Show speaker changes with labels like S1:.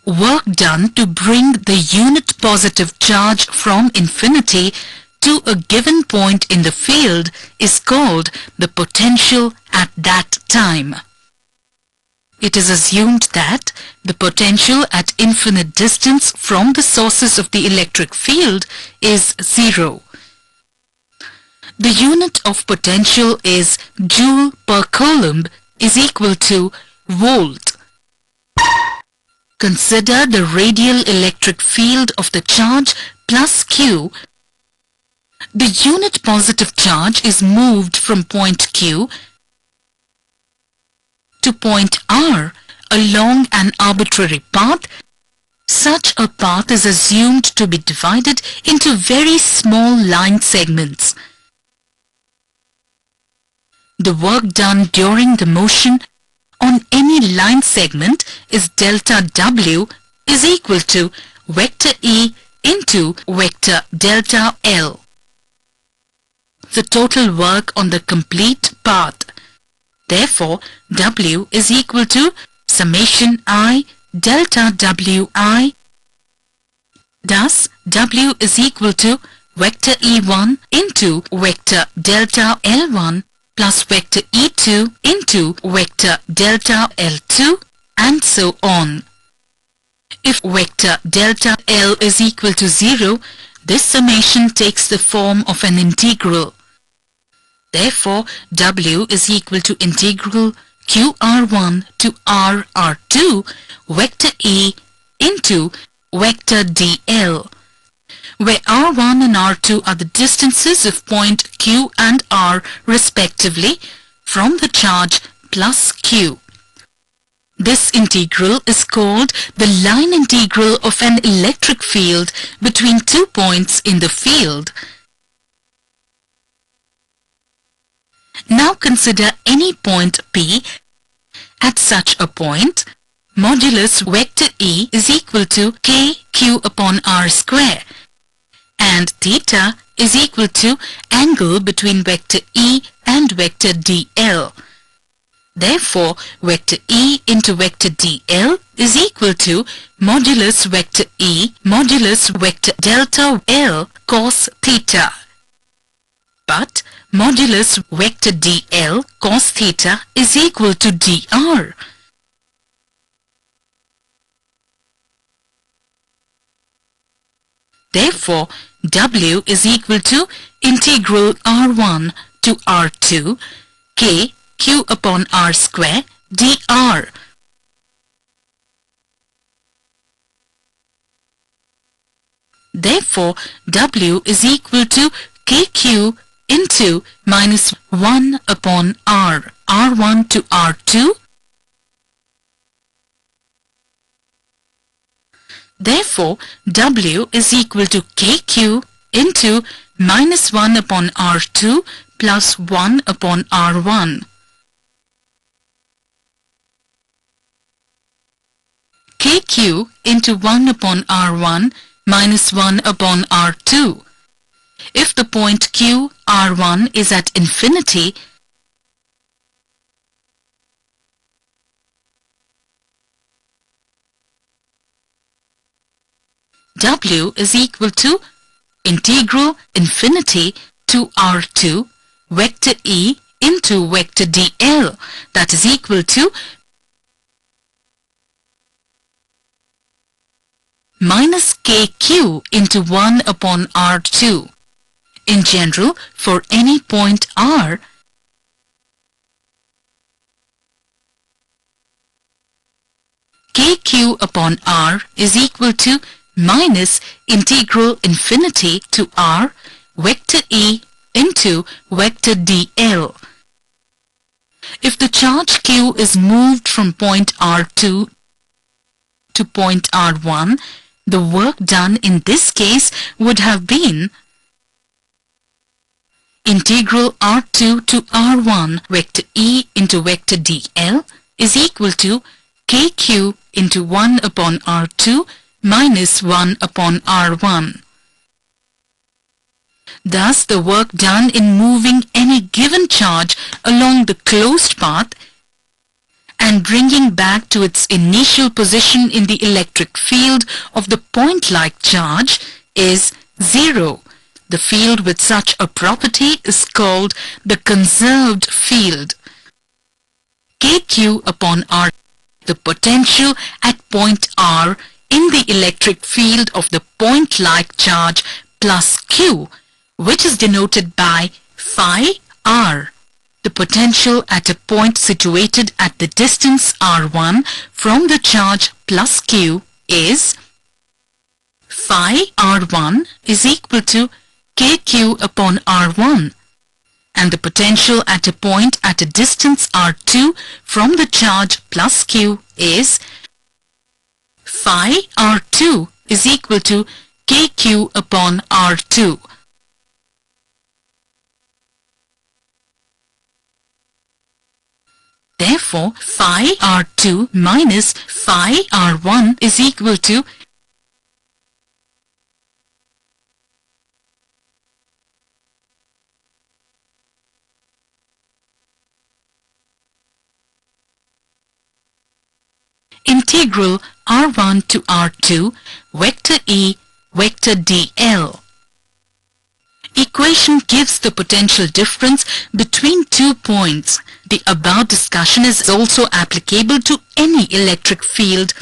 S1: work done to bring the unit positive charge from infinity to a given point in the field is called the potential at that time. It is assumed that the potential at infinite distance from the sources of the electric field is zero. The unit of potential is joule per coulomb is equal to volt. Consider the radial electric field of the charge plus Q. The unit positive charge is moved from point Q to point R along an arbitrary path. Such a path is assumed to be divided into very small line segments. The work done during the motion on any line segment is delta W is equal to vector E into vector delta L. The total work on the complete path. Therefore, W is equal to summation I delta Wi. Thus, W is equal to vector E1 into vector delta L1 plus vector E2 into vector delta L2 and so on. If vector delta L is equal to 0, this summation takes the form of an integral. Therefore, W is equal to integral QR1 to RR2 vector E into vector dl, where R1 and R2 are the distances of point Q and R respectively from the charge plus Q. This integral is called the line integral of an electric field between two points in the field. Now consider any point P. At such a point, modulus vector E is equal to kq upon r square, and theta is equal to angle between vector E and vector dl. Therefore, vector E into vector dl is equal to modulus vector E modulus vector delta L cos theta. But modulus vector dl cos theta is equal to dr. Therefore, W is equal to integral R1 to R2 k q upon r square dr. Therefore, W is equal to kq into minus 1 upon r, R1 to R2. Therefore, W is equal to kq into minus 1 upon R2 plus 1 upon R1. Kq into 1 upon R1 minus 1 upon R2. If the point Q, R1 is at infinity, W is equal to integral infinity to R2 vector E into vector dl, that is equal to minus kq into 1 upon R2. In general, for any point R, kq upon R is equal to minus integral infinity to R vector E into vector dl. If the charge Q is moved from point R2 to point R1, the work done in this case would have been integral R2 to R1 vector E into vector dl is equal to kq into 1 upon R2 minus 1 upon R1. Thus, the work done in moving any given charge along the closed path and and bringing back to its initial position in the electric field of the point-like charge is 0. The field with such a property is called the conserved field. kq upon r, the potential at point r in the electric field of the point-like charge plus q, which is denoted by phi r. The potential at a point situated at the distance r1 from the charge plus q is phi r1 is equal to kq upon r1, and the potential at a point at a distance r2 from the charge plus q is phi r2 is equal to kq upon r2. Therefore, phi r2 minus phi r1 is equal to integral r1 to r2 vector E vector dl. Equation gives the potential difference between 2 points. The above discussion is also applicable to any electric field